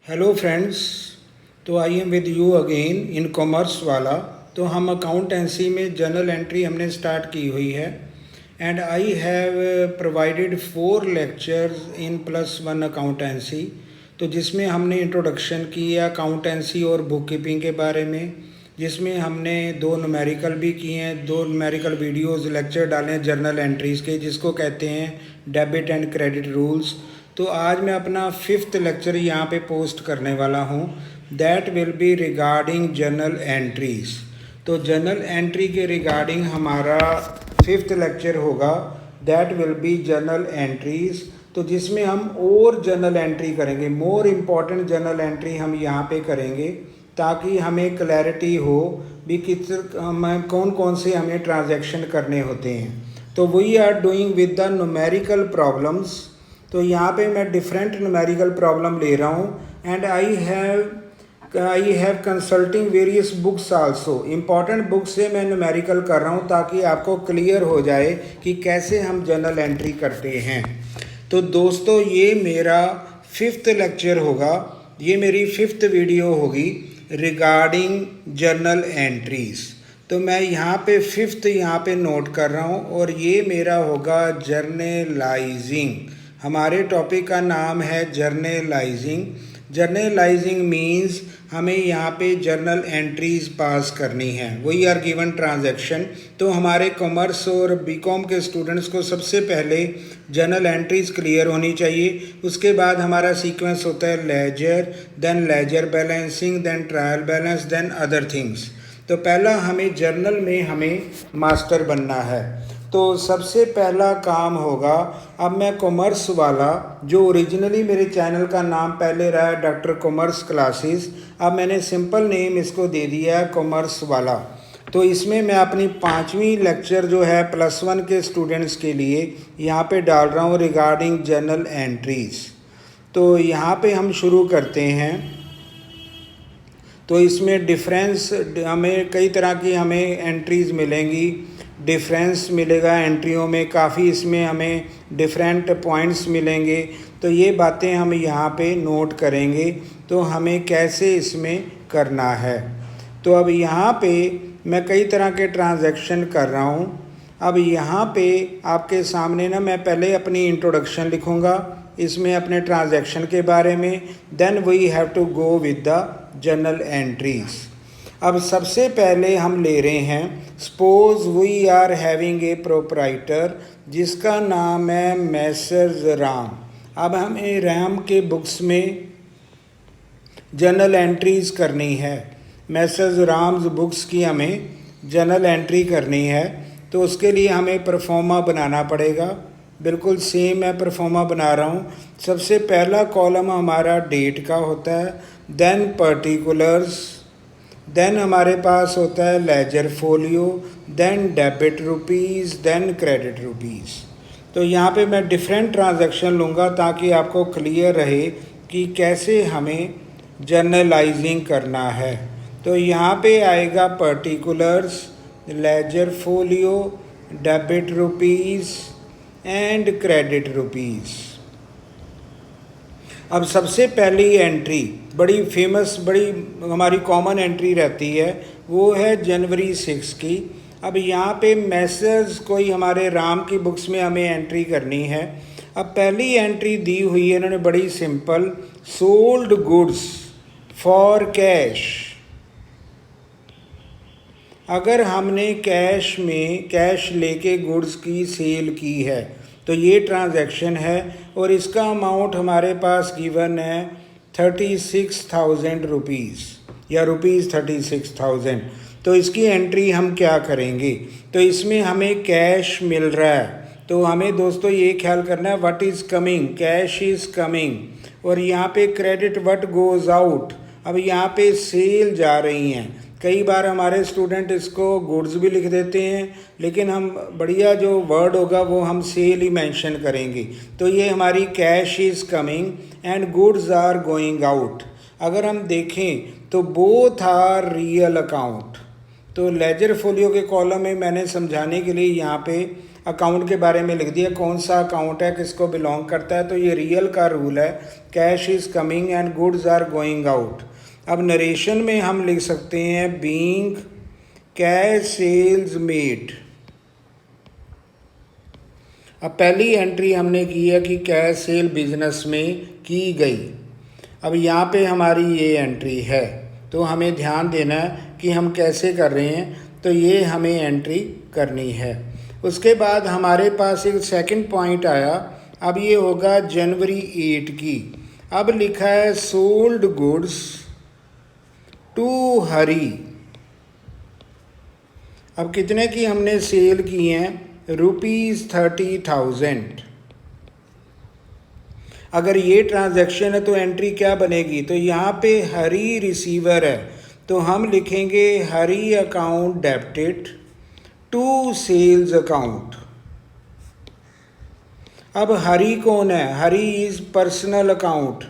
Hello friends. तो I am with you again in commerce वाला। तो हम अकाउंटेंसी में जर्नल एंट्री हमने स्टार्ट की हुई है and I have provided 4 lectures in +1 accountancy. तो जिसमें हमने इंट्रोडक्शन की है अकाउंटेंसी और बुक कीपिंग के बारे में, जिसमें हमने 2 न्यूमेरिकल भी किए हैं, 2 न्यूमेरिकल वीडियोस लेक्चर डाले हैं जर्नल एंट्रीज़ के, जिसको कहते हैं डेबिट एंड क्रेडिट रूल्स। तो आज मैं अपना 5th लेक्चर यहाँ पे पोस्ट करने वाला हूँ, that will be regarding journal entries. तो जर्नल एंट्री के रिगार्डिंग हमारा 5th लेक्चर होगा, that will be journal entries. तो जिसमें हम और जर्नल एंट्री करेंगे, मोर इम्पॉर्टेंट जर्नल एंट्री हम यहाँ पे करेंगे, ताकि हमें क्लैरिटी हो भी हम कौन कौन से हमें ट्रांजैक्शन करने होते हैं। तो we are doing with the numerical problems. तो यहाँ पे मैं डिफरेंट न्यूमेरिकल प्रॉब्लम ले रहा हूँ and I have consulting various books also. Important book से मैं न्यूमेरिकल कर रहा हूँ ताकि आपको क्लियर हो जाए कि कैसे हम जर्नल एंट्री करते हैं। तो दोस्तों ये मेरा 5th लेक्चर होगा, ये मेरी 5th वीडियो होगी रिगार्डिंग जर्नल एंट्रीज़। तो मैं यहाँ पे 5th यहाँ पे नोट कर रहा हूँ और ये मेरा होगा जर्नलाइजिंग। हमारे टॉपिक का नाम है जर्नलाइजिंग। जर्नलाइजिंग मीन्स हमें यहाँ पे जर्नल एंट्रीज पास करनी है, वी आर गिवन ट्रांजैक्शन। तो हमारे कॉमर्स और बीकॉम के स्टूडेंट्स को सबसे पहले जर्नल एंट्रीज क्लियर होनी चाहिए। उसके बाद हमारा सीक्वेंस होता है ledger, then ledger balancing, then trial balance, then other things. तो पहला हमें जर्नल में हमें मास्टर बनना है। तो सबसे पहला काम होगा, अब मैं कॉमर्स वाला, जो ओरिजिनली मेरे चैनल का नाम पहले रहा है डॉक्टर कॉमर्स क्लासेस, अब मैंने सिंपल नेम इसको दे दिया है कॉमर्स वाला। तो इसमें मैं अपनी 5वीं लेक्चर जो है +1 के स्टूडेंट्स के लिए यहाँ पे डाल रहा हूँ रिगार्डिंग जर्नल एंट्रीज़। तो यहाँ पे हम शुरू करते हैं। तो इसमें डिफरेंस, हमें कई तरह की हमें एंट्रीज़ मिलेंगी, डिफरेंस मिलेगा एंट्रियों में, काफ़ी इसमें हमें डिफरेंट पॉइंट्स मिलेंगे। तो ये बातें हम यहाँ पे नोट करेंगे तो हमें कैसे इसमें करना है। तो अब यहाँ पे मैं कई तरह के ट्रांजैक्शन कर रहा हूँ। अब यहाँ पे आपके सामने ना मैं पहले अपनी इंट्रोडक्शन लिखूँगा इसमें अपने ट्रांजैक्शन के बारे में, then we have to go with the journal entries. अब सबसे पहले हम ले रहे हैं, suppose we are having a proprietor जिसका नाम है मैसर्स राम। अब हमें राम के बुक्स में जर्नल एंट्रीज़ करनी है, मैसर्स राम्स बुक्स की हमें जर्नल एंट्री करनी है। तो उसके लिए हमें परफॉर्मा बनाना पड़ेगा, बिल्कुल सेम मैं परफॉर्मा बना रहा हूँ। सबसे पहला कॉलम हमारा डेट का होता है, देन पर्टिकुलर्स, देन हमारे पास होता है ledger folio, then debit rupees, then credit rupees. तो यहाँ पे मैं डिफरेंट ट्रांजैक्शन लूँगा ताकि आपको क्लियर रहे कि कैसे हमें जर्नलाइजिंग करना है। तो यहाँ पे आएगा particulars, ledger folio, debit rupees and credit rupees. अब सबसे पहली एंट्री बड़ी फेमस, बड़ी हमारी कॉमन एंट्री रहती है, वो है जनवरी 6 की। अब यहाँ पे मैसेज कोई हमारे राम की बुक्स में हमें एंट्री करनी है। अब पहली एंट्री दी हुई है इन्होंने बड़ी simple, sold goods for cash. अगर हमने कैश लेके गुड्स की सेल की है तो ये ट्रांजैक्शन है और इसका अमाउंट हमारे पास गिवन है 36,000 रुपीज़ या ₹36,000। तो इसकी एंट्री हम क्या करेंगे, तो इसमें हमें कैश मिल रहा है। तो हमें दोस्तों ये ख्याल करना है what is coming, cash is coming. और यहाँ पे क्रेडिट व्हाट गोज़ आउट। अब यहाँ पे सेल जा रही हैं, कई बार हमारे स्टूडेंट इसको गुड्स भी लिख देते हैं, लेकिन हम बढ़िया जो वर्ड होगा वो हम सेल ही मेंशन करेंगे। तो ये हमारी cash is coming and goods are going out. अगर हम देखें तो बोथ आर रियल अकाउंट। तो लेजर फोलियो के कॉलम में मैंने समझाने के लिए यहाँ पे अकाउंट के बारे में लिख दिया, कौन सा अकाउंट है, किसको बिलोंग करता है। तो ये रियल का रूल है, cash is coming and goods are going out. अब नरेशन में हम लिख सकते हैं बीइंग कैश सेल्स मेड। अब पहली एंट्री हमने की है कि कैश सेल बिजनेस में की गई। अब यहाँ पे हमारी ये एंट्री है, तो हमें ध्यान देना है कि हम कैसे कर रहे हैं। तो ये हमें एंट्री करनी है। उसके बाद हमारे पास एक सेकंड पॉइंट आया। अब ये होगा जनवरी 8 की। अब लिखा है सोल्ड गुड्स टू हरी। अब कितने की हमने सेल की हैं? ₹30,000। अगर ये ट्रांजैक्शन है तो एंट्री क्या बनेगी? तो यहाँ पे हरी रिसीवर है, तो हम लिखेंगे Hari account debited to sales account. अब हरी कौन है? Hari is personal account,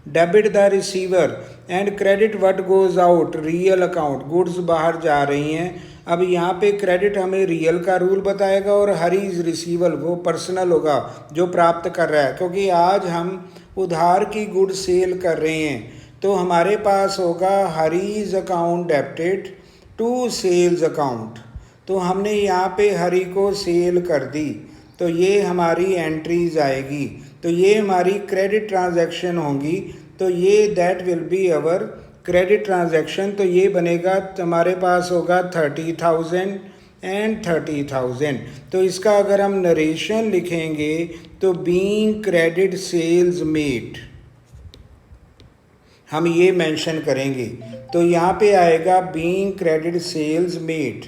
debit the receiver and credit what goes out real account. Goods बाहर जा रही हैं। अब यहाँ पे क्रेडिट हमें रियल का रूल बताएगा और हरी इज रिसीवल, वो पर्सनल होगा जो प्राप्त कर रहा है, क्योंकि आज हम उधार की गुड सेल कर रहे हैं। तो हमारे पास होगा Hari's account debited to sales account. तो हमने यहाँ पे हरी को सेल कर दी, तो ये हमारी एंट्रीज आएगी। तो ये हमारी क्रेडिट ट्रांजैक्शन होंगी। तो ये that will be our credit transaction. तो ये बनेगा, हमारे पास होगा 30,000 एंड 30,000। तो इसका अगर हम नरेशन लिखेंगे तो बीइंग क्रेडिट सेल्स मेड हम ये मेंशन करेंगे। तो यहाँ पे आएगा बीइंग क्रेडिट सेल्स मेड।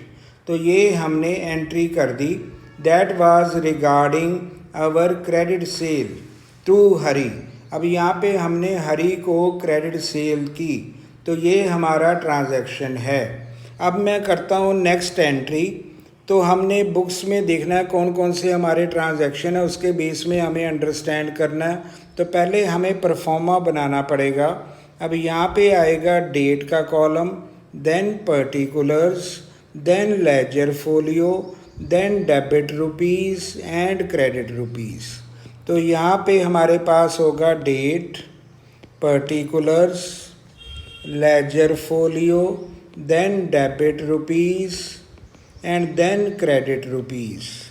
तो ये हमने एंट्री कर दी, that was regarding our credit sale to Hari. अब यहाँ पे हमने हरी को क्रेडिट सेल की, तो ये हमारा ट्रांजैक्शन है। अब मैं करता हूँ नेक्स्ट एंट्री। तो हमने बुक्स में देखना है कौन कौन से हमारे ट्रांजैक्शन है, उसके बेस में हमें अंडरस्टैंड करना है। तो पहले हमें परफॉर्मा बनाना पड़ेगा। अब यहाँ पे आएगा डेट का column, then particulars, then ledger folio, then debit rupees and credit rupees. तो यहाँ पे हमारे पास होगा date, particulars, ledger folio, then debit rupees and then credit rupees.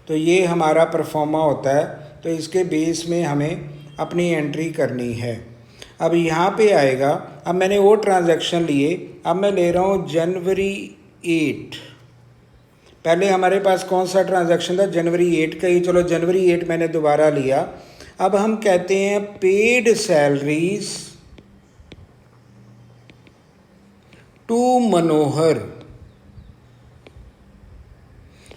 तो ये हमारा परफॉर्मा होता है। तो इसके बेस में हमें अपनी एंट्री करनी है। अब यहाँ पे आएगा, अब मैंने वो ट्रांजैक्शन लिए, अब मैं ले रहा हूँ जनवरी 8। पहले हमारे पास कौन सा ट्रांजैक्शन था? जनवरी 8 का ही। चलो जनवरी 8 मैंने दोबारा लिया। अब हम कहते हैं पेड सैलरीज टू मनोहर।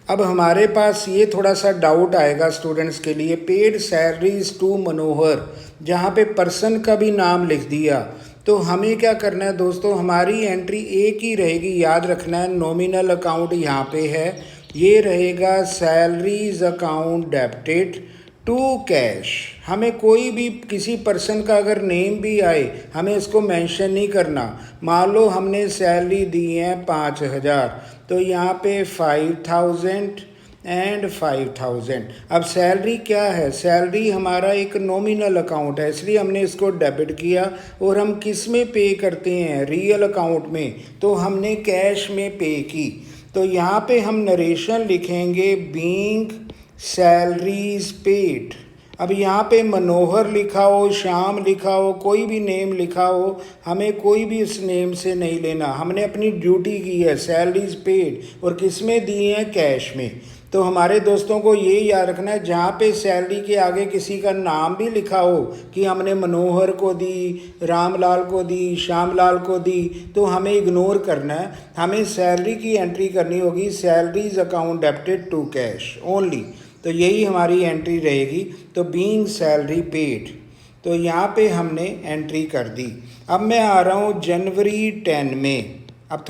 अब हमारे पास ये थोड़ा सा डाउट आएगा स्टूडेंट्स के लिए, पेड सैलरीज टू मनोहर, जहाँ पे पर्सन का भी नाम लिख दिया। तो हमें क्या करना है दोस्तों? हमारी एंट्री एक ही रहेगी, याद रखना है। नॉमिनल अकाउंट यहाँ पे है, ये रहेगा salaries account debited to cash. हमें कोई भी किसी पर्सन का अगर नेम भी आए, हमें इसको मेंशन नहीं करना। मान लो हमने सैलरी दी है 5,000, तो यहाँ पे 5,000 एंड 5,000। अब सैलरी क्या है? सैलरी हमारा एक नॉमिनल अकाउंट है, इसलिए हमने इसको डेबिट किया। और हम किस में पे करते हैं? रियल अकाउंट में। तो हमने कैश में पे की। तो यहाँ पे हम नरेशन लिखेंगे बीइंग सैलरीज पेड। अब यहाँ पे मनोहर लिखा हो, श्याम लिखा हो, कोई भी नेम लिखा हो, हमें कोई भी उस नेम से नहीं लेना। हमने अपनी ड्यूटी की है, सैलरीज पेड, और किस में दी हैं? कैश में। तो हमारे दोस्तों को ये याद रखना है, जहाँ पे सैलरी के आगे किसी का नाम भी लिखा हो कि हमने मनोहर को दी, रामलाल को दी, श्यामलाल को दी, तो हमें इग्नोर करना है। हमें सैलरी की एंट्री करनी होगी, salaries account debited to cash only. तो यही हमारी एंट्री रहेगी। तो बीइंग सैलरी पेड, तो यहाँ पे हमने एंट्री कर दी। अब मैं आ रहा हूँ जनवरी 10 में। अब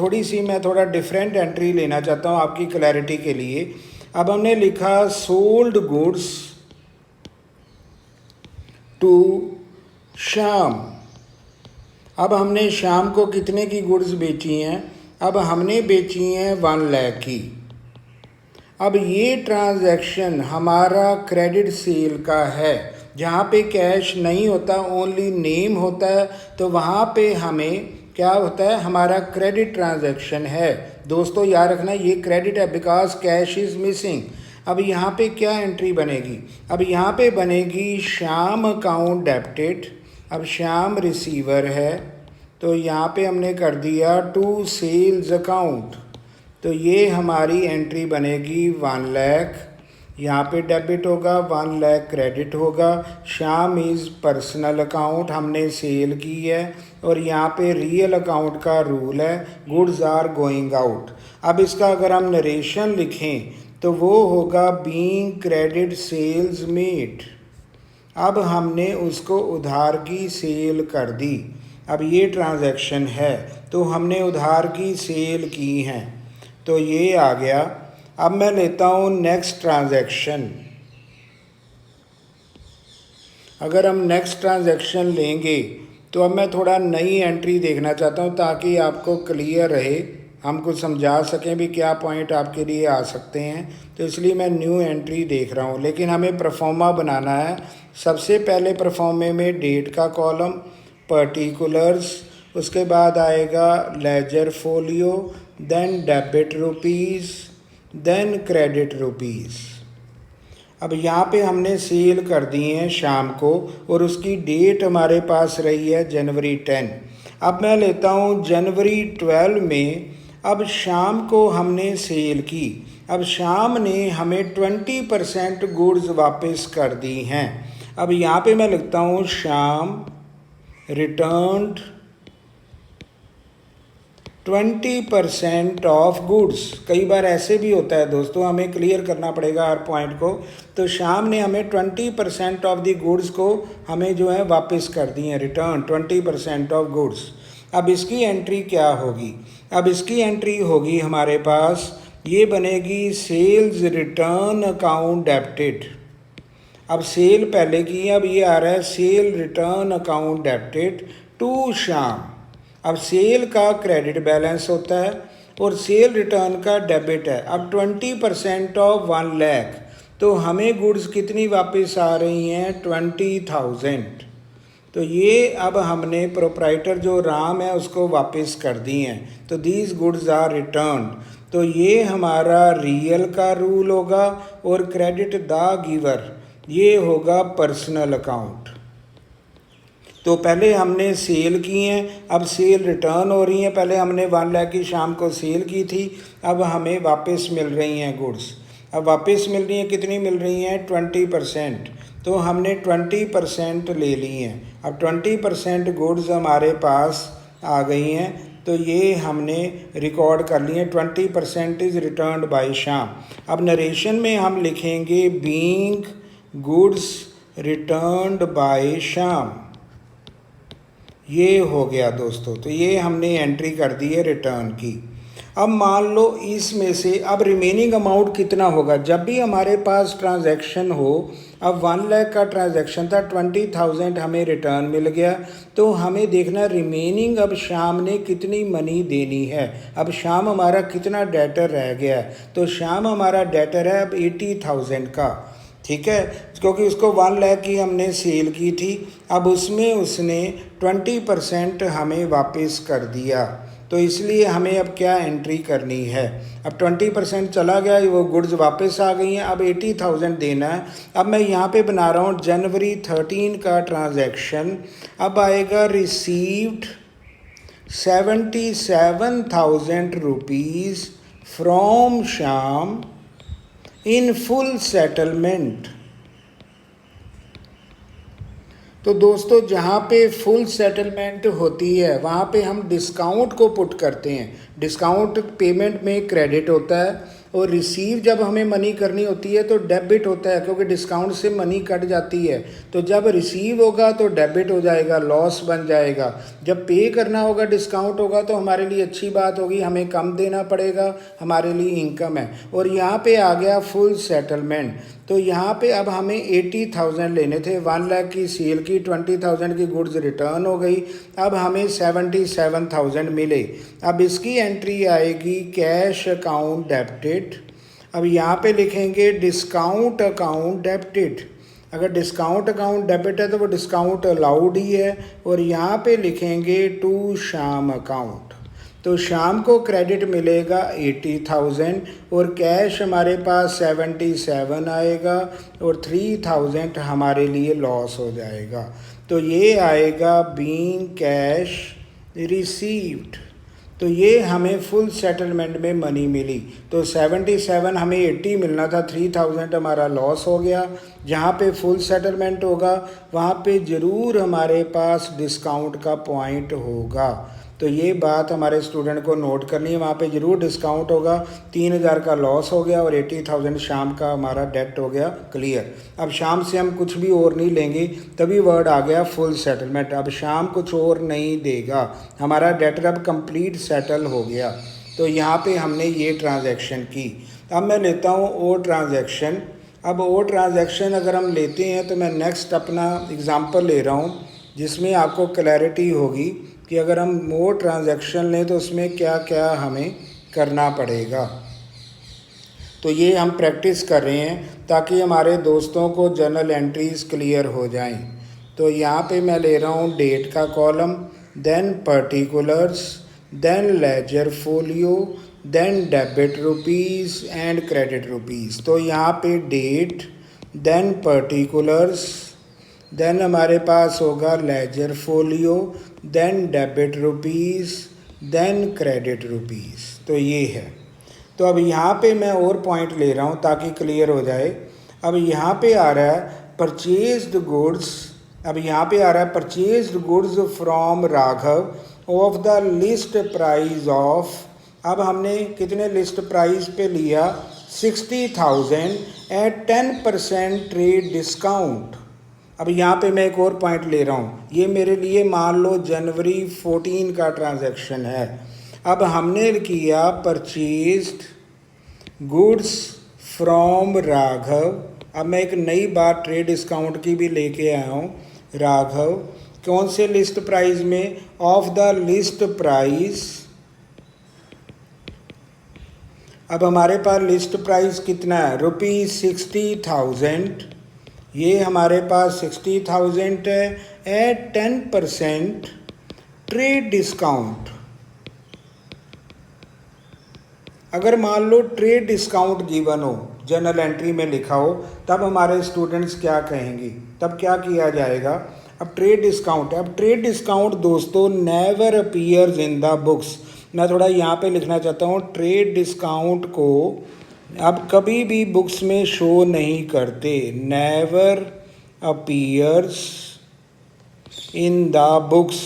मैं थोड़ा डिफरेंट एंट्री लेना चाहता हूँ आपकी क्लैरिटी के लिए। अब हमने लिखा सोल्ड गुड्स टू श्याम। अब हमने श्याम को कितने की गुड्स बेची हैं? अब हमने बेची हैं 1 लाख की। अब ये ट्रांजैक्शन हमारा क्रेडिट सेल का है, जहाँ पे कैश नहीं होता, ओनली नेम होता है, तो वहाँ पे हमें क्या होता है, हमारा क्रेडिट ट्रांजैक्शन है। दोस्तों याद रखना ये क्रेडिट है बिकॉज कैश इज़ मिसिंग। अब यहाँ पे क्या एंट्री बनेगी, अब यहाँ पे बनेगी श्याम अकाउंट डेबिटेड। अब श्याम रिसीवर है तो यहाँ पे हमने कर दिया टू सेल्स अकाउंट, तो ये हमारी एंट्री बनेगी 1 लाख, यहाँ पे डेबिट होगा, 1 लाख क्रेडिट होगा। श्याम इज़ पर्सनल अकाउंट, हमने सेल की है, और यहाँ पे रियल अकाउंट का रूल है गुड्स आर गोइंग आउट। अब इसका अगर हम नरेशन लिखें तो वो होगा बीइंग क्रेडिट सेल्स मेड। अब हमने उसको उधार की सेल कर दी। अब ये ट्रांजैक्शन है तो हमने उधार की सेल की हैं, तो ये आ गया। अब मैं लेता हूँ नेक्स्ट ट्रांजैक्शन। अगर हम नेक्स्ट ट्रांजैक्शन लेंगे तो अब मैं थोड़ा नई एंट्री देखना चाहता हूँ ताकि आपको क्लियर रहे, हम कुछ समझा सकें भी क्या पॉइंट आपके लिए आ सकते हैं, तो इसलिए मैं न्यू एंट्री देख रहा हूँ। लेकिन हमें परफॉर्मा बनाना है। सबसे पहले परफॉर्मे में डेट का कॉलम, पर्टिकुलर्स, उसके बाद आएगा ledger folio, then debit rupees, then credit rupees. अब यहाँ पे हमने सेल कर दी हैं शाम को और उसकी डेट हमारे पास रही है जनवरी 10। अब मैं लेता हूँ जनवरी 12 में। अब शाम को हमने सेल की, अब शाम ने हमें 20% गुड्स वापस कर दी हैं। अब यहाँ पे मैं लिखता हूँ शाम रिटर्न्ड 20% ऑफ गुड्स। कई बार ऐसे भी होता है दोस्तों, हमें क्लियर करना पड़ेगा हर पॉइंट को। तो शाम ने हमें 20% ऑफ द गुड्स को हमें जो है वापस कर दी है, रिटर्न 20% ऑफ गुड्स। अब इसकी एंट्री क्या होगी, अब इसकी एंट्री होगी हमारे पास, ये बनेगी सेल्स रिटर्न अकाउंट डेबिटेड। अब सेल पहले की, अब ये आ रहा है sale return account debited to Shyam. अब सेल का क्रेडिट बैलेंस होता है और सेल रिटर्न का डेबिट है। अब 20% ऑफ 1 लाख, तो हमें गुड्स कितनी वापस आ रही हैं, 20,000। तो ये अब हमने प्रोप्राइटर जो राम है उसको वापस कर दी हैं, तो दीज गुड्स आर रिटर्न। तो ये हमारा रियल का रूल होगा और क्रेडिट द गिवर ये होगा पर्सनल अकाउंट। तो पहले हमने सेल की हैं, अब सेल रिटर्न हो रही हैं। पहले हमने 1 लाख की शाम को सेल की थी, अब हमें वापस मिल रही हैं गुड्स। अब वापस मिल रही हैं, कितनी मिल रही हैं, 20%। तो हमने 20% ले ली हैं। अब 20% गुड्स हमारे पास आ गई हैं, तो ये हमने रिकॉर्ड कर लिए हैं, 20% इज़ रिटर्न्ड बाय शाम। अब नरेशन में हम लिखेंगे बीइंग गुड्स रिटर्न्ड बाय शाम। ये हो गया दोस्तों, तो ये हमने एंट्री कर दी है रिटर्न की। अब मान लो इसमें से अब रिमेनिंग अमाउंट कितना होगा, जब भी हमारे पास ट्रांजैक्शन हो, अब 1 लाख का ट्रांजैक्शन था, 20,000 हमें रिटर्न मिल गया, तो हमें देखना रिमेनिंग अब शाम ने कितनी मनी देनी है। अब शाम हमारा कितना डेटर रह गया है, तो शाम हमारा डेटर है अब 80,000 का, ठीक है, क्योंकि उसको 1 लाख की हमने सेल की थी। अब उसमें उसने 20% हमें वापस कर दिया, तो इसलिए हमें अब क्या एंट्री करनी है। अब 20% चला गया, वो गुड्स वापस आ गई हैं, अब 80,000 देना है। अब मैं यहाँ पे बना रहा हूँ जनवरी 13 का ट्रांजैक्शन। अब आएगा received 77,000 rupees from Shyam in full settlement. तो दोस्तों जहाँ पे फुल सेटलमेंट होती है वहाँ पे हम डिस्काउंट को पुट करते हैं। डिस्काउंट पेमेंट में क्रेडिट होता है और रिसीव जब हमें मनी करनी होती है तो डेबिट होता है, क्योंकि डिस्काउंट से मनी कट जाती है। तो जब रिसीव होगा तो डेबिट हो जाएगा, लॉस बन जाएगा। जब पे करना होगा डिस्काउंट होगा तो हमारे लिए अच्छी बात होगी, हमें कम देना पड़ेगा, हमारे लिए इनकम है। और यहाँ पे आ गया फुल सेटलमेंट, तो यहाँ पे अब हमें 80,000 लेने थे, 1 लाख की सेल की, 20,000 की गुड्स रिटर्न हो गई, अब हमें 77,000 मिले। अब इसकी एंट्री आएगी कैश अकाउंट डेबिटेड। अब यहाँ पे लिखेंगे डिस्काउंट अकाउंट डेबिटेड। अगर डिस्काउंट अकाउंट डेबिट है तो वो डिस्काउंट अलाउड ही है। और यहाँ पे लिखेंगे टू श्याम अकाउंट, तो शाम को क्रेडिट मिलेगा 80,000 और कैश हमारे पास 77 आएगा और 3,000 हमारे लिए लॉस हो जाएगा। तो ये आएगा बीइंग कैश रिसीव्ड। तो ये हमें फुल सेटलमेंट में मनी मिली। तो 77 हमें 80 मिलना था, 3,000 हमारा लॉस हो गया। जहाँ पे फुल सेटलमेंट होगा वहाँ पे ज़रूर हमारे पास डिस्काउंट का पॉइंट होगा। तो ये बात हमारे स्टूडेंट को नोट करनी है, वहाँ पे ज़रूर डिस्काउंट होगा। 3,000 का लॉस हो गया और 80,000 शाम का हमारा डेट हो गया क्लियर। अब शाम से हम कुछ भी और नहीं लेंगे, तभी वर्ड आ गया फुल सेटलमेंट। अब शाम कुछ और नहीं देगा, हमारा डेटर अब कंप्लीट सेटल हो गया। तो यहाँ पे हमने ये ट्रांजैक्शन की। अब मैं लेता हूँ और ट्रांजैक्शन। अब और ट्रांजैक्शन अगर हम लेते हैं तो मैं नेक्स्ट अपना एग्ज़ाम्पल ले रहा हूँ जिसमें आपको क्लैरिटी होगी कि अगर हम मोर ट्रांजैक्शन लें तो उसमें क्या क्या हमें करना पड़ेगा। तो ये हम प्रैक्टिस कर रहे हैं ताकि हमारे दोस्तों को जर्नल एंट्रीज़ क्लियर हो जाएं। तो यहाँ पे मैं ले रहा हूँ डेट का column, then particulars, then ledger folio, then debit rupees and credit rupees. तो यहाँ पे डेट, देन पर्टिकुलर्स, देन हमारे पास होगा ledger folio, then debit rupees, then credit rupees. तो ये है। तो अब यहाँ पे मैं और पॉइंट ले रहा हूँ ताकि क्लियर हो जाए। अब यहाँ पे आ रहा है परचेज्ड गुड्स। अब यहाँ पे आ रहा है purchased goods from Raghav of the list price of. अब हमने कितने लिस्ट प्राइस पे लिया, 60,000 एट 10% ट्रेड डिस्काउंट। अब यहाँ पे मैं एक और पॉइंट ले रहा हूँ, ये मेरे लिए मान लो जनवरी 14 का ट्रांजैक्शन है। अब हमने किया परचेज्ड गुड्स फ्रॉम राघव। अब मैं एक नई बात ट्रेड डिस्काउंट की भी लेके आया हूँ। राघव कौन से लिस्ट प्राइस में, ऑफ द लिस्ट प्राइस। अब हमारे पास लिस्ट प्राइस कितना है, ₹60,000। ये हमारे पास 60,000 है एट 10% ट्रेड डिस्काउंट। अगर मान लो ट्रेड डिस्काउंट गिवन हो, जर्नल एंट्री में लिखा हो, तब हमारे स्टूडेंट्स क्या कहेंगे, तब क्या किया जाएगा। अब ट्रेड डिस्काउंट है। अब ट्रेड डिस्काउंट दोस्तों never appears in the books. मैं थोड़ा यहाँ पे लिखना चाहता हूँ, ट्रेड डिस्काउंट को अब कभी भी बुक्स में शो नहीं करते। Never appears in the books,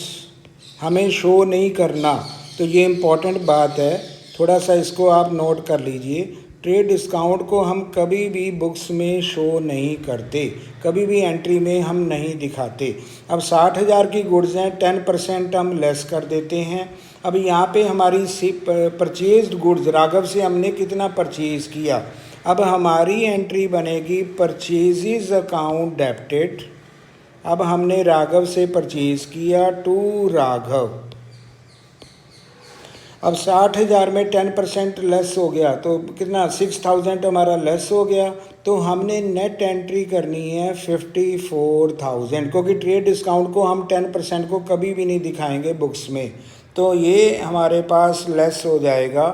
हमें शो नहीं करना। तो ये इम्पॉर्टेंट बात है, थोड़ा सा इसको आप नोट कर लीजिए। ट्रेड डिस्काउंट को हम कभी भी बुक्स में शो नहीं करते, कभी भी एंट्री में हम नहीं दिखाते। अब 60,000 की गुड्स हैं, 10% हम लेस कर देते हैं। अब यहाँ पे हमारी परचेज्ड गुड्स, राघव से हमने कितना परचेज किया। अब हमारी एंट्री बनेगी परचेजेस अकाउंट डेबिटेड। अब हमने राघव से परचेज किया टू राघव। अब 60,000 में 10% लेस हो गया तो कितना, 6,000 हमारा लेस हो गया। तो हमने नेट एंट्री करनी है 54,000, क्योंकि ट्रेड डिस्काउंट को हम 10% को कभी भी नहीं दिखाएंगे बुक्स में। तो ये हमारे पास लेस हो जाएगा।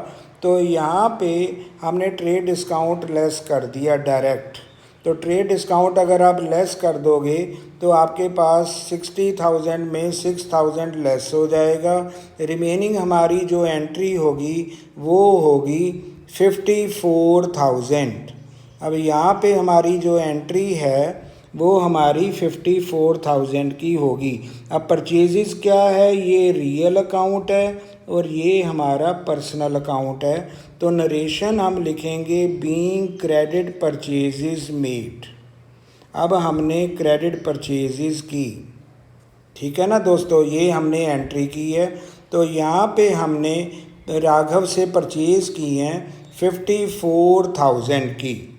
तो यहाँ पे हमने ट्रेड डिस्काउंट लेस कर दिया डायरेक्ट। तो ट्रेड डिस्काउंट अगर आप लेस कर दोगे तो आपके पास 60,000 में 6,000 लेस हो जाएगा। रिमेनिंग हमारी जो एंट्री होगी वो होगी 54,000। अब यहाँ पे हमारी जो एंट्री है वो हमारी 54,000 की होगी। अब परचेजेस क्या है, ये रियल अकाउंट है और ये हमारा पर्सनल अकाउंट है। तो नरेशन हम लिखेंगे बीइंग क्रेडिट परचेजेस मेड। अब हमने क्रेडिट परचेजेस की, ठीक है ना दोस्तों, ये हमने एंट्री की है। तो यहाँ पे हमने राघव से परचेज़ की हैं 54,000 की,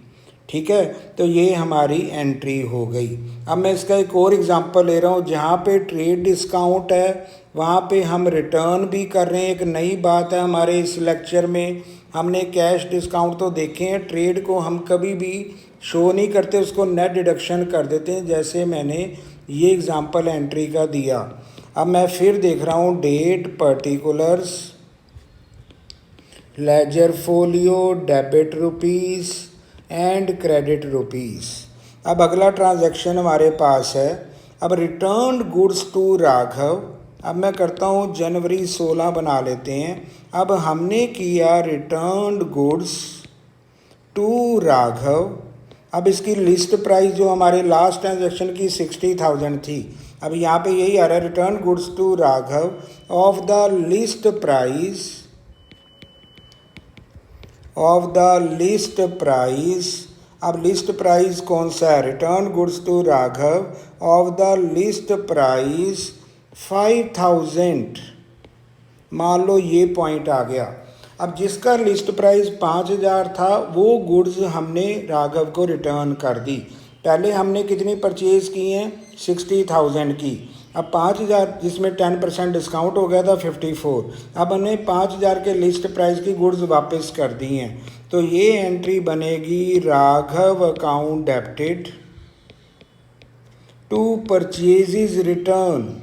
ठीक है। तो ये हमारी एंट्री हो गई। अब मैं इसका एक और एग्जांपल ले रहा हूँ, जहाँ पे ट्रेड डिस्काउंट है वहाँ पे हम रिटर्न भी कर रहे हैं। एक नई बात है हमारे इस लेक्चर में, हमने कैश डिस्काउंट तो देखे हैं, ट्रेड को हम कभी भी शो नहीं करते, उसको नेट डिडक्शन कर देते हैं, जैसे मैंने ये एग्जांपल एंट्री का दिया। अब मैं फिर देख रहा हूँ date, particulars, ledger folio, debit rupees and credit rupees. अब अगला ट्रांजैक्शन हमारे पास है, अब रिटर्न गुड्स टू राघव। अब मैं करता हूँ जनवरी 16 बना लेते हैं। अब हमने किया रिटर्न गुड्स टू राघव। अब इसकी लिस्ट प्राइस जो हमारे लास्ट ट्रांजैक्शन की 60,000 थी, अब यहाँ पे यही आ रहा है return goods to Raghav of the list price, अब लिस्ट प्राइस कौन सा है, return goods to Raghav of the list price 5,000। मान लो ये पॉइंट आ गया। अब जिसका लिस्ट प्राइस 5,000 था वो गुड्स हमने राघव को रिटर्न कर दी। पहले हमने कितनी परचेज़ की हैं, 60,000 की। अब 5,000 जिसमें 10% डिस्काउंट हो गया था 54। अब हमने 5,000 के लिस्ट प्राइस की गुड्स वापस कर दी हैं, तो ये एंट्री बनेगी Raghav account debited to purchases return.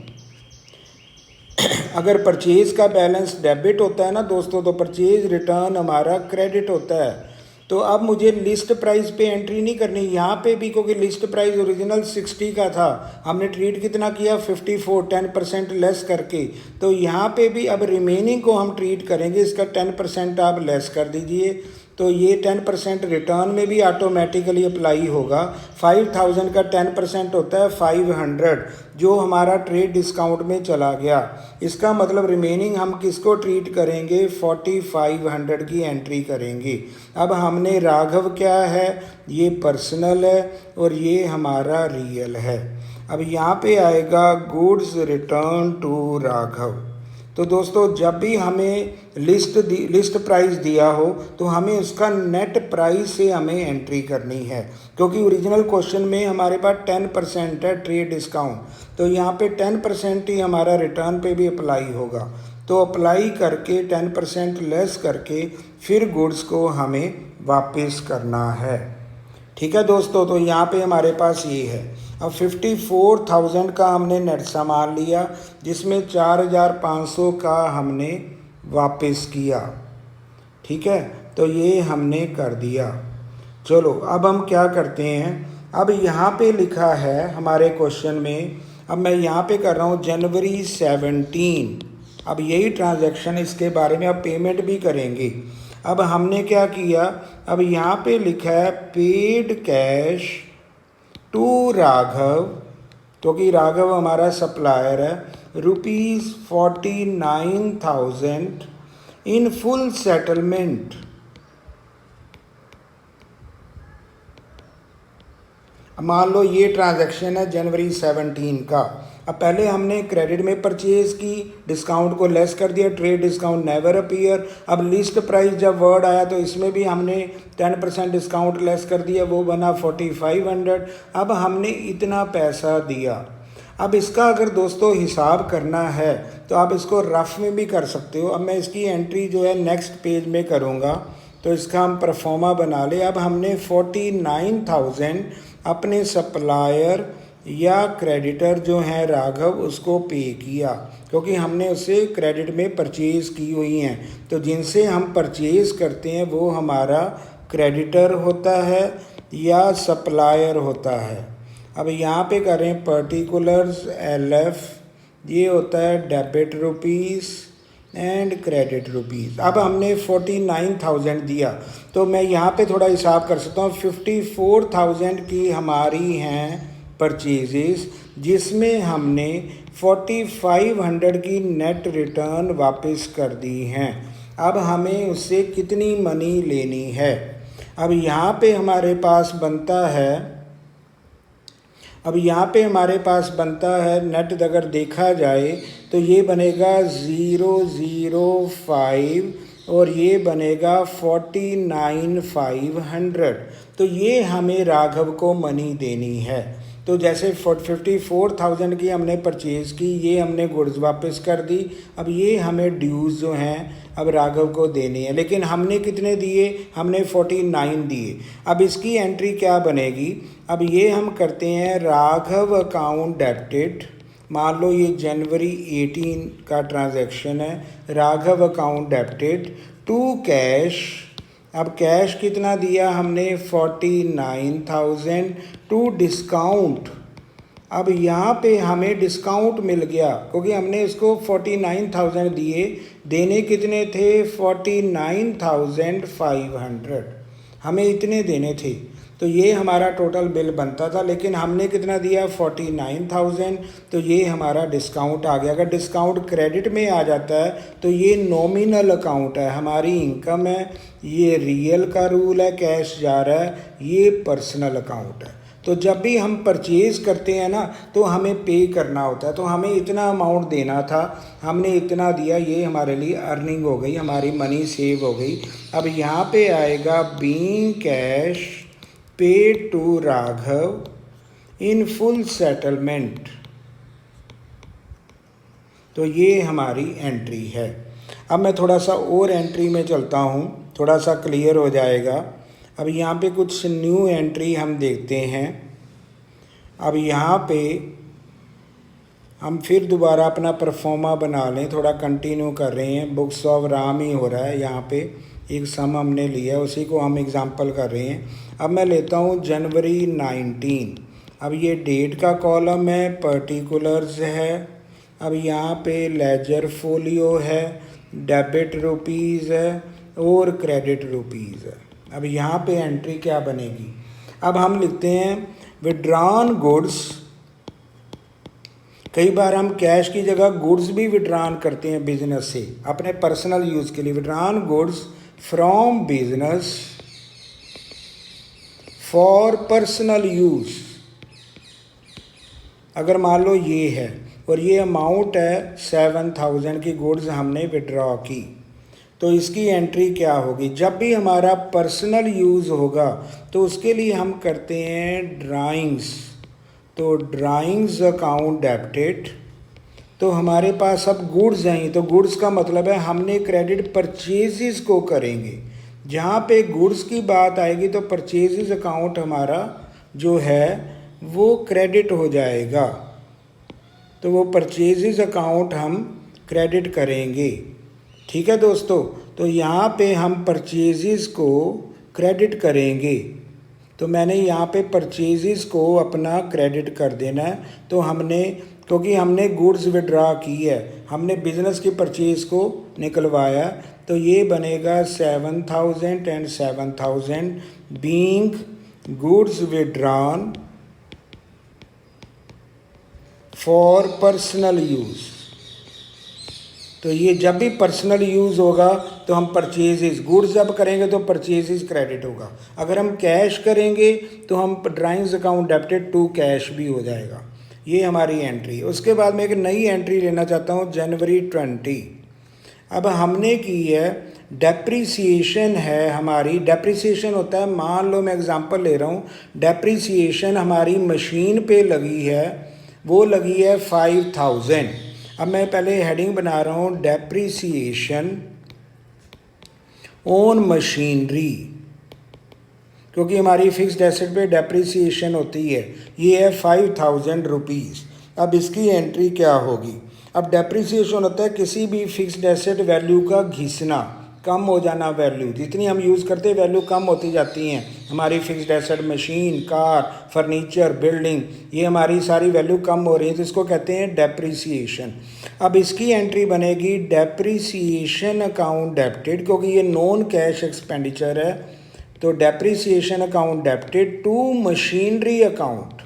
अगर परचेज का बैलेंस डेबिट होता है ना दोस्तों, तो परचेज रिटर्न हमारा क्रेडिट होता है। तो अब मुझे लिस्ट प्राइस पे एंट्री नहीं करनी यहाँ पे भी, क्योंकि लिस्ट प्राइस ओरिजिनल 60 का था, हमने ट्रीट कितना किया 54, 10% लेस करके। तो यहाँ पे भी अब रिमेनिंग को हम ट्रीट करेंगे, इसका 10% आप लेस कर दीजिए, तो ये 10% रिटर्न में भी ऑटोमेटिकली अप्लाई होगा। 5,000 का 10% होता है 500, जो हमारा ट्रेड डिस्काउंट में चला गया। इसका मतलब रिमेनिंग हम किसको ट्रीट करेंगे, 4,500 की एंट्री करेंगे। अब हमने राघव क्या है, ये पर्सनल है और ये हमारा रियल है। अब यहाँ पे आएगा गुड्स रिटर्न टू राघव। तो दोस्तों जब भी हमें लिस्ट प्राइस दिया हो तो हमें उसका नेट प्राइस से हमें एंट्री करनी है, क्योंकि ओरिजिनल क्वेश्चन में हमारे पास 10% है ट्रेड डिस्काउंट, तो यहाँ पे 10% ही हमारा रिटर्न पे भी अप्लाई होगा। तो अप्लाई करके 10% लेस करके फिर गुड्स को हमें वापस करना है। ठीक है दोस्तों, तो यहाँ पे हमारे पास ये है। अब 54,000 का हमने नेट सामान लिया, जिसमें 4,500 का हमने वापस किया। ठीक है, तो ये हमने कर दिया। चलो अब हम क्या करते हैं, अब यहाँ पे लिखा है हमारे क्वेश्चन में, अब मैं यहाँ पे कर रहा हूँ जनवरी 17। अब यही ट्रांजैक्शन, इसके बारे में अब पेमेंट भी करेंगे। अब हमने क्या किया, अब यहाँ पे लिखा है पेड कैश टू राघव, क्योंकि राघव हमारा सप्लायर है, ₹49,000 इन फुल सेटलमेंट। मान लो ये ट्रांजैक्शन है जनवरी 17 का। अब पहले हमने क्रेडिट में परचेज़ की, डिस्काउंट को लेस कर दिया, ट्रेड डिस्काउंट नेवर अपीयर। अब लिस्ट प्राइस जब वर्ड आया तो इसमें भी हमने 10% डिस्काउंट लेस कर दिया, वो बना 4,500। अब हमने इतना पैसा दिया। अब इसका अगर दोस्तों हिसाब करना है तो आप इसको रफ में भी कर सकते हो। अब मैं इसकी एंट्री जो है नेक्स्ट पेज में करूँगा, तो इसका हम परफॉर्मा बना ले। अब हमने 49,000 अपने सप्लायर या क्रेडिटर जो है राघव उसको पे किया, क्योंकि हमने उसे क्रेडिट में परचेज़ की हुई हैं। तो जिनसे हम परचेज़ करते हैं वो हमारा क्रेडिटर होता है या सप्लायर होता है। अब यहाँ पे करें पर्टिकुलर्स LF, ये होता है debit rupees and credit rupees. अब हमने 49,000 दिया, तो मैं यहाँ पे थोड़ा हिसाब कर सकता हूँ। 54,000 की हमारी हैं परचेजेस, जिसमें हमने 4,500 की नेट रिटर्न वापस कर दी हैं। अब हमें उससे कितनी मनी लेनी है। अब यहाँ पे हमारे पास बनता है, नेट अगर देखा जाए तो ये बनेगा 005 और ये बनेगा 49,500। तो ये हमें राघव को मनी देनी है। तो जैसे 54,000 की हमने परचेज़ की, ये हमने गुड्स वापस कर दी। अब ये हमें ड्यूज़ जो हैं अब राघव को देनी है, लेकिन हमने कितने दिए, हमने 49 दिए। अब इसकी एंट्री क्या बनेगी, अब ये हम करते हैं राघव अकाउंट डेबिटेड। मान लो ये जनवरी 18 का ट्रांजैक्शन है, Raghav account debited to cash. अब कैश कितना दिया हमने 49,000 टू डिस्काउंट। अब यहाँ पे हमें डिस्काउंट मिल गया क्योंकि हमने इसको 49,000 दिए, देने कितने थे 49,500, हमें इतने देने थे। तो ये हमारा टोटल बिल बनता था, लेकिन हमने कितना दिया 49,000, तो ये हमारा डिस्काउंट आ गया। अगर डिस्काउंट क्रेडिट में आ जाता है तो ये नॉमिनल अकाउंट है, हमारी इनकम है, ये रियल का रूल है, कैश जा रहा है, ये पर्सनल अकाउंट है। तो जब भी हम परचेज़ करते हैं ना तो हमें पे करना होता है, तो हमें इतना अमाउंट देना था, हमने इतना दिया, ये हमारे लिए अर्निंग हो गई, हमारी मनी सेव हो गई। अब यहाँ पे आएगा being cash paid to Raghav in full settlement, तो ये हमारी एंट्री है। अब मैं थोड़ा सा और एंट्री में चलता हूँ, थोड़ा सा क्लियर हो जाएगा। अब यहाँ पे कुछ न्यू एंट्री हम देखते हैं। अब यहाँ पे हम फिर दोबारा अपना परफॉर्मा बना लें, थोड़ा कंटिन्यू कर रहे हैं, बुक्स ऑफ राम ही हो रहा है, यहाँ पे एक सम हमने लिया है, उसी को हम एग्जांपल कर रहे हैं। अब मैं लेता हूँ जनवरी 19। अब ये डेट का कॉलम है, पर्टिकुलर्स है, अब यहाँ पे लेजर फोलियो है, डेबिट रुपीज़ है और क्रेडिट रुपीज़ है। अब यहाँ पे एंट्री क्या बनेगी, अब हम लिखते हैं विड्रॉन गुड्स। कई बार हम कैश की जगह गुड्स भी विड्रॉन करते हैं बिजनेस से अपने पर्सनल यूज़ के लिए। Withdrawn goods from business for personal use. अगर मान लो ये है और ये अमाउंट है 7,000 की गुड्स हमने विड्रॉ की, तो इसकी एंट्री क्या होगी, जब भी हमारा पर्सनल यूज़ होगा तो उसके लिए हम करते हैं ड्राइंग्स। तो ड्राइंग्स अकाउंट डेबिटेड, तो हमारे पास अब गुड्स हैं, तो गुड्स का मतलब है हमने क्रेडिट परचेजेस को करेंगे। जहाँ पे गुड्स की बात आएगी तो परचेजेस अकाउंट हमारा जो है वो क्रेडिट हो जाएगा, तो वो परचेजेस अकाउंट हम क्रेडिट करेंगे। ठीक है दोस्तों, तो यहाँ पे हम परचेजेस को क्रेडिट करेंगे, तो मैंने यहाँ पे परचेजेस को अपना क्रेडिट कर देना है। तो हमने, क्योंकि हमने गुड्स विड्रॉ की है, हमने बिज़नेस की परचेज को निकलवाया, तो ये बनेगा 7,000 and 7,000 being goods withdrawn for personal use. तो ये जब भी पर्सनल यूज़ होगा तो हम परचेजेस, गुड्स जब करेंगे तो परचेजेस क्रेडिट होगा। अगर हम कैश करेंगे तो हम drawings account debited to cash भी हो जाएगा। ये हमारी एंट्री। उसके बाद मैं एक नई एंट्री लेना चाहता हूँ, जनवरी 20। अब हमने की है डेप्रीसिएशन है हमारी। डेप्रीसिएशन होता है, मान लो मैं एग्जांपल ले रहा हूँ, डेप्रीसिएशन हमारी मशीन पे लगी है, वो लगी है 5,000। अब मैं पहले हेडिंग बना रहा हूँ डेप्रीसिएशन ऑन मशीनरी, क्योंकि हमारी फिक्स्ड एसेट पे डेप्रीसिएशन होती है। ये है 5,000 रुपीज़। अब इसकी एंट्री क्या होगी, अब डेप्रीसिएशन होता है किसी भी फिक्स्ड एसेट वैल्यू का घिसना, कम हो जाना वैल्यू, जितनी हम यूज़ करते हैं वैल्यू कम होती जाती हैं। हमारी fixed asset machine, car, furniture, building, ये हमारी सारी वैल्यू कम हो रही है, तो इसको कहते हैं डेप्रीसिएशन। अब इसकी एंट्री बनेगी डेप्रीसिएशन अकाउंट डेबिटेड, क्योंकि ये नॉन कैश एक्सपेंडिचर है, तो depreciation account debited to machinery account.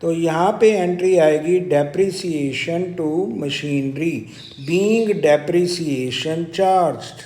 तो यहाँ पे एंट्री आएगी depreciation to machinery being depreciation charged.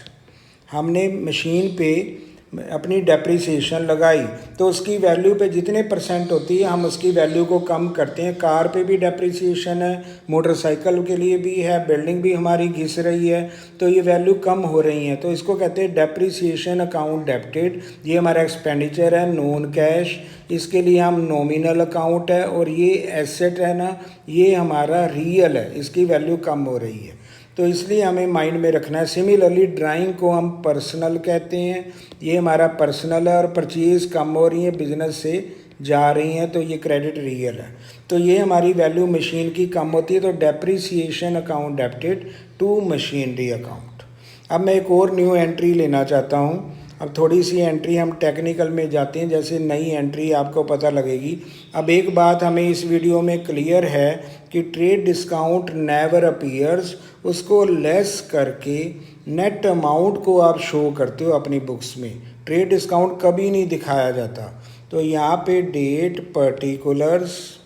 हमने मशीन पे अपनी डेप्रिसिएशन लगाई तो उसकी वैल्यू पे जितने परसेंट होती है हम उसकी वैल्यू को कम करते हैं। कार पे भी डेप्रिसिएशन है, मोटरसाइकिल के लिए भी है, बिल्डिंग भी हमारी घिस रही है तो ये वैल्यू कम हो रही है, तो इसको कहते हैं डेप्रिसिएशन अकाउंट डेबिटेड। ये हमारा एक्सपेंडिचर है नॉन कैश, इसके लिए हम नॉमिनल अकाउंट है, और ये एसेट है ना, ये हमारा रियल है, इसकी वैल्यू कम हो रही है तो इसलिए हमें माइंड में रखना है। सिमिलरली ड्राइंग को हम पर्सनल कहते हैं, ये हमारा पर्सनल है, और परचेज़ कम हो रही है, बिजनेस से जा रही हैं तो ये क्रेडिट रियल है। तो ये हमारी वैल्यू मशीन की कम होती है, तो depreciation account debited to machinery account. अब मैं एक और न्यू एंट्री लेना चाहता हूँ। अब थोड़ी सी एंट्री हम टेक्निकल में जाते हैं, जैसे नई एंट्री आपको पता लगेगी। अब एक बात हमें इस वीडियो में क्लियर है कि ट्रेड डिस्काउंट नेवर अपीयर्स, उसको लेस करके नेट अमाउंट को आप शो करते हो अपनी बुक्स में। ट्रेड डिस्काउंट कभी नहीं दिखाया जाता। तो यहाँ पे डेट पर्टिकुलर्स,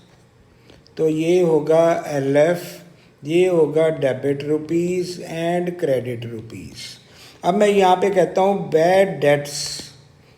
तो ये होगा LF, ये होगा debit rupees and credit rupees. अब मैं यहाँ पे कहता हूँ बैड डेट्स।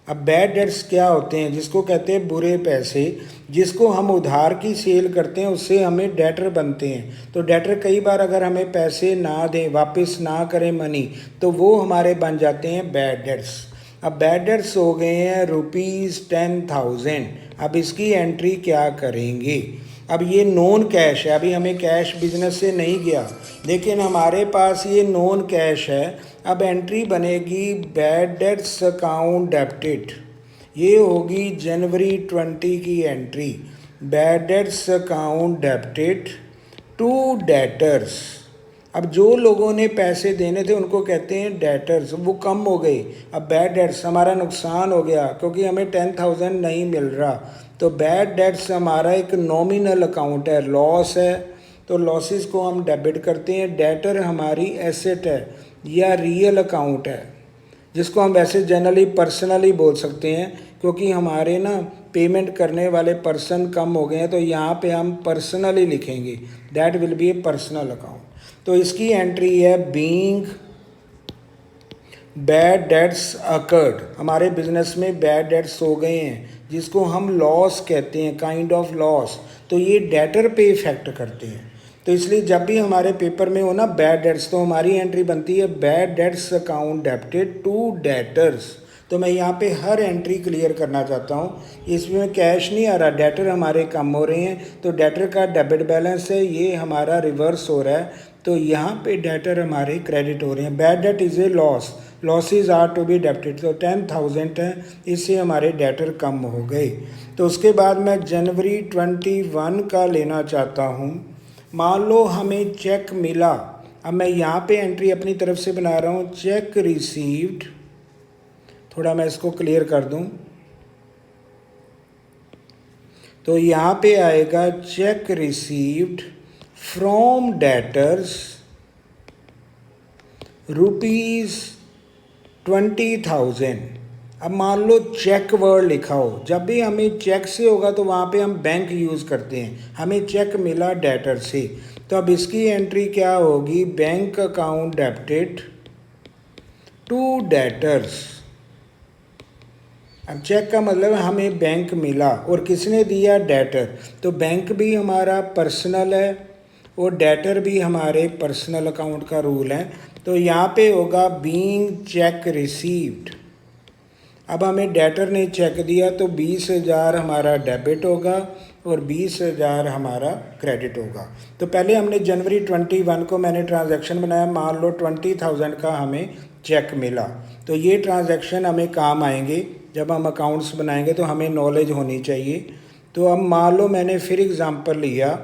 अब बैड डेट्स क्या होते हैं? जिसको कहते हैं बुरे पैसे, जिसको हम उधार की सेल करते हैं उससे हमें डेटर बनते हैं। तो डेटर कई बार अगर हमें पैसे ना दें, वापस ना करें मनी, तो वो हमारे बन जाते हैं बैड डेट्स। अब बैड डेट्स हो गए हैं ₹10,000। अब इसकी एंट्री क्या करेंगे? अब ये नॉन कैश है, अभी हमें कैश बिजनेस से नहीं गया, लेकिन हमारे पास ये नॉन कैश है। अब एंट्री बनेगी बैड डेट्स अकाउंट डेबिटेड। ये होगी जनवरी 20 की entry, bad debts account debited to debtors. अब जो लोगों ने पैसे देने थे उनको कहते हैं डेटर्स, वो कम हो गए। अब बैड डेट्स, हमारा नुकसान हो गया क्योंकि हमें 10,000 नहीं मिल रहा, तो बैड डेट्स हमारा एक नॉमिनल अकाउंट है, लॉस है, तो लॉसेस को हम डेबिट करते हैं। डेटर हमारी एसेट है या रियल अकाउंट है, जिसको हम वैसे जनरली पर्सनली बोल सकते हैं, क्योंकि हमारे ना पेमेंट करने वाले पर्सन कम हो गए हैं, तो यहाँ पे हम पर्सनली लिखेंगे, that will be A personal account. तो इसकी एंट्री है बीइंग बैड डेट्स अकर्ड। हमारे बिजनेस में बैड डेट्स हो गए हैं, जिसको हम लॉस कहते हैं, काइंड ऑफ लॉस, तो ये डेटर पे इफेक्ट करते हैं। तो इसलिए जब भी हमारे पेपर में हो ना बैड डेट्स, तो हमारी एंट्री बनती है bad debts account debited to debtors. तो मैं यहाँ पे हर एंट्री क्लियर करना चाहता हूँ, इसमें कैश नहीं आ रहा, डेटर हमारे कम हो रहे हैं, तो डेटर का डेबिट बैलेंस है, ये हमारा रिवर्स हो रहा है, तो यहाँ पे डेटर हमारे क्रेडिट हो रहे हैं। Bad debt is a loss, losses are to be debited, तो 10,000 है, इससे हमारे डेटर कम हो गए। तो उसके बाद मैं जनवरी 21 का लेना चाहता हूँ। मान लो हमें चेक मिला, अब मैं यहाँ पे एंट्री अपनी तरफ से बना रहा हूँ, चेक रिसीव्ड। थोड़ा मैं इसको क्लियर कर दूँ, तो यहाँ पे आएगा चेक रिसीव्ड फ्रॉम डेटर्स ₹20,000। अब मान लो चेक वर्ड लिखा हो, जब भी हमें चेक से होगा तो वहाँ पे हम बैंक यूज़ करते हैं, हमें चेक मिला डेटर से, तो अब इसकी एंट्री क्या होगी, bank account debited to debtors. अब चेक का मतलब हमें बैंक मिला और किसने दिया, डेटर, तो बैंक भी हमारा पर्सनल है और डेटर भी हमारे पर्सनल अकाउंट का रूल है, तो यहाँ पे होगा बीइंग चेक रिसीव्ड। अब हमें डेटर ने चेक दिया तो 20,000 हमारा डेबिट होगा और 20,000 हमारा क्रेडिट होगा। तो पहले हमने जनवरी 21 को मैंने ट्रांजैक्शन बनाया, मान लो 20,000 का हमें चेक मिला, तो ये ट्रांजैक्शन हमें काम आएंगे जब हम अकाउंट्स बनाएंगे, तो हमें नॉलेज होनी चाहिए। तो अब मान लो मैंने फिर एग्ज़ाम्पल लिया,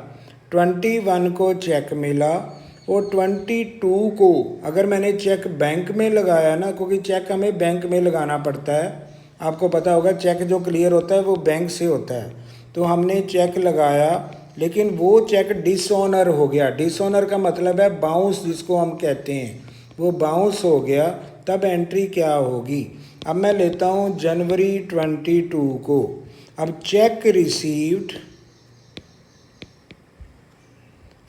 21 को चेक मिला और 22 को अगर मैंने चेक बैंक में लगाया ना, क्योंकि चेक हमें बैंक में लगाना पड़ता है, आपको पता होगा चेक जो क्लियर होता है वो बैंक से होता है, तो हमने चेक लगाया लेकिन वो चेक डिसऑनर हो गया। डिसऑनर का मतलब है बाउंस, जिसको हम कहते हैं, वो बाउंस हो गया, तब एंट्री क्या होगी। अब मैं लेता हूँ जनवरी 22 को, अब चेक रिसीव्ड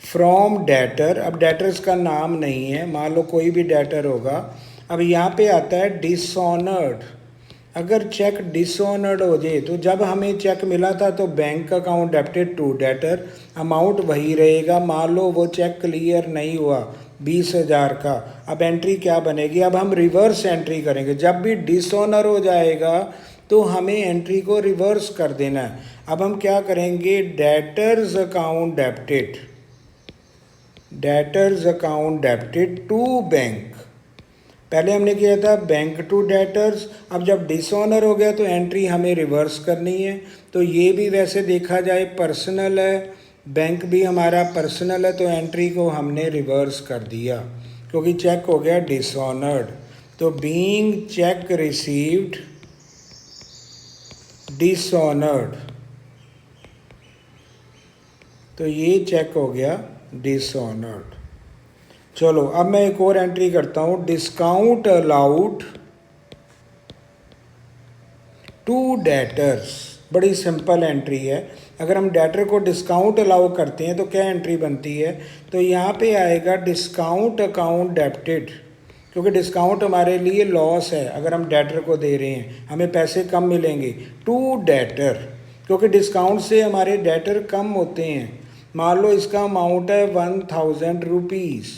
फ्रॉम डेटर, अब डेटर्स का नाम नहीं है, मान लो कोई भी डेटर होगा। अब यहाँ पे आता है डिसऑनर्ड, अगर चेक डिसऑनर्ड हो जाए तो जब हमें चेक मिला था तो bank account debited to debtor, amount वही रहेगा। मान लो वो चेक क्लियर नहीं हुआ 20,000 का, अब एंट्री क्या बनेगी? अब हम रिवर्स एंट्री करेंगे। जब भी डिसऑनर हो जाएगा तो हमें एंट्री को रिवर्स कर देना है। अब हम क्या करेंगे? Debtors account debited, debtors account debited to bank. पहले हमने किया था बैंक टू डेटर्स, अब जब डिसऑनर हो गया तो एंट्री हमें रिवर्स करनी है। तो ये भी वैसे देखा जाए पर्सनल है, बैंक भी हमारा पर्सनल है, तो एंट्री को हमने रिवर्स कर दिया क्योंकि चेक हो गया डिसऑनर्ड। तो बीइंग चेक रिसीव्ड डिसऑनर्ड, तो ये चेक हो गया डिसऑनर्ड। चलो अब मैं एक और एंट्री करता हूँ, डिस्काउंट अलाउड टू डेटर्स। बड़ी सिंपल एंट्री है। अगर हम डेटर को डिस्काउंट अलाउ करते हैं तो क्या एंट्री बनती है? तो यहाँ पे आएगा डिस्काउंट अकाउंट डेबिटेड, क्योंकि डिस्काउंट हमारे लिए लॉस है। अगर हम डेटर को दे रहे हैं हमें पैसे कम मिलेंगे, टू डेटर, क्योंकि डिस्काउंट से हमारे डेटर कम होते हैं। मान लो इसका अमाउंट है 1000 रुपीज़,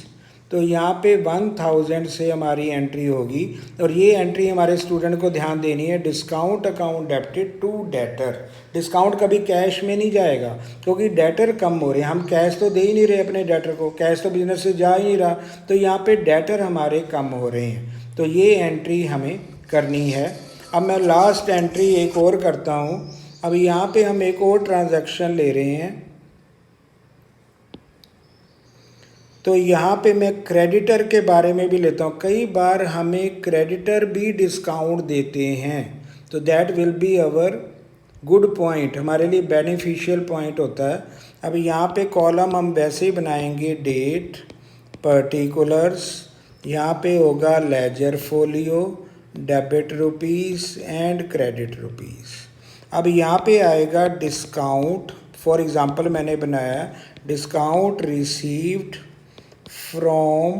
तो यहाँ पे 1000 से हमारी एंट्री होगी। और ये एंट्री हमारे स्टूडेंट को ध्यान देनी है, discount account debited to debtor. Discount कभी कैश में नहीं जाएगा क्योंकि डेटर कम हो रहे हैं, हम कैश तो दे ही नहीं रहे अपने डेटर को, कैश तो बिजनेस से जा ही नहीं रहा, तो यहाँ पे डेटर हमारे कम हो रहे हैं। तो ये एंट्री हमें करनी है। अब मैं लास्ट एंट्री एक और करता हूँ। अब यहाँ पे हम एक और ट्रांजैक्शन ले रहे हैं, तो यहाँ पे मैं क्रेडिटर के बारे में भी लेता हूँ। कई बार हमें क्रेडिटर भी डिस्काउंट देते हैं, तो that will be our good point, हमारे लिए बेनिफिशियल पॉइंट होता है। अब यहाँ पे कॉलम हम वैसे ही बनाएंगे, डेट, पर्टिकुलर्स, यहाँ पे होगा ledger folio, debit rupees and credit rupees. अब यहाँ पे आएगा डिस्काउंट, फॉर एग्ज़ाम्पल मैंने बनाया डिस्काउंट रिसीव्ड फ्रॉम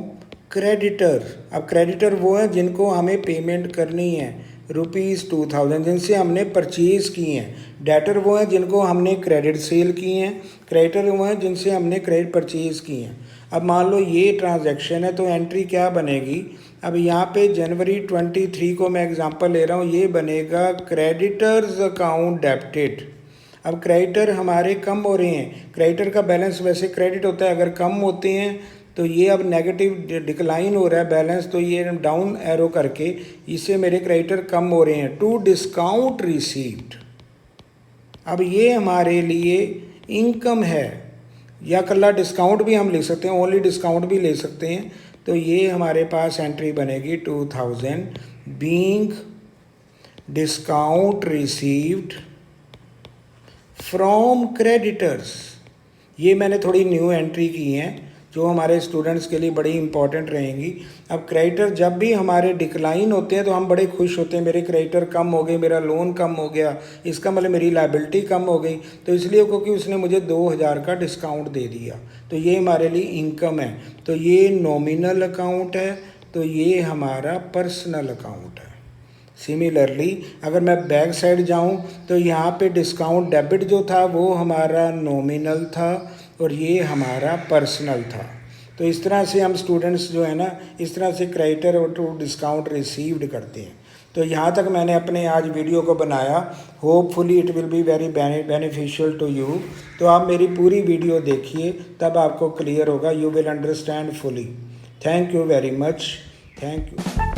क्रेडिटर। अब क्रेडिटर वो है जिनको हमें पेमेंट करनी है ₹2000, जिनसे हमने परचेज़ की हैं। डेटर वो हैं जिनको हमने क्रेडिट सेल की हैं, क्रेडिटर वो हैं जिनसे हमने क्रेडिट परचेज़ की हैं। अब मान लो ये ट्रांजैक्शन है, तो एंट्री क्या बनेगी? अब यहाँ पे जनवरी 23 को मैं एग्जांपल ले रहा हूँ, ये बनेगा क्रेडिटर्स अकाउंट डेबिटेड। अब क्रेडिटर हमारे कम हो रहे हैं, क्रेडिटर का बैलेंस वैसे क्रेडिट होता है, अगर कम होते हैं तो ये अब नेगेटिव डिक्लाइन हो रहा है बैलेंस, तो ये डाउन एरो करके इससे मेरे क्रेडिटर कम हो रहे हैं, टू डिस्काउंट रिसीव्ड। अब ये हमारे लिए इनकम है, या कल्ला डिस्काउंट भी हम लिख सकते हैं, ओनली डिस्काउंट भी ले सकते हैं। तो ये हमारे पास एंट्री बनेगी 2000 being discount received from creditors. ये मैंने थोड़ी न्यू एंट्री की हैं जो हमारे स्टूडेंट्स के लिए बड़ी इंपॉर्टेंट रहेंगी। अब क्रेडिटर जब भी हमारे डिक्लाइन होते हैं तो हम बड़े खुश होते हैं, मेरे क्रेडिटर कम हो गए, मेरा लोन कम हो गया, इसका मतलब मेरी लायबिलिटी कम हो गई, तो इसलिए क्योंकि उसने मुझे 2000 का डिस्काउंट दे दिया, तो ये हमारे लिए इनकम है। तो ये नॉमिनल अकाउंट है, तो ये हमारा पर्सनल अकाउंट है। सिमिलरली अगर मैं बैक साइड जाऊं तो यहाँ पे डिस्काउंट डेबिट जो था वो हमारा नॉमिनल था और ये हमारा पर्सनल था। तो इस तरह से हम स्टूडेंट्स जो है ना, इस तरह से क्रेडिटर और डिस्काउंट रिसीव्ड करते हैं। तो यहाँ तक मैंने अपने आज वीडियो को बनाया, hopefully it will be very beneficial to you. तो आप मेरी पूरी वीडियो देखिए, तब आपको क्लियर होगा, you will understand fully. Thank you very much, thank you.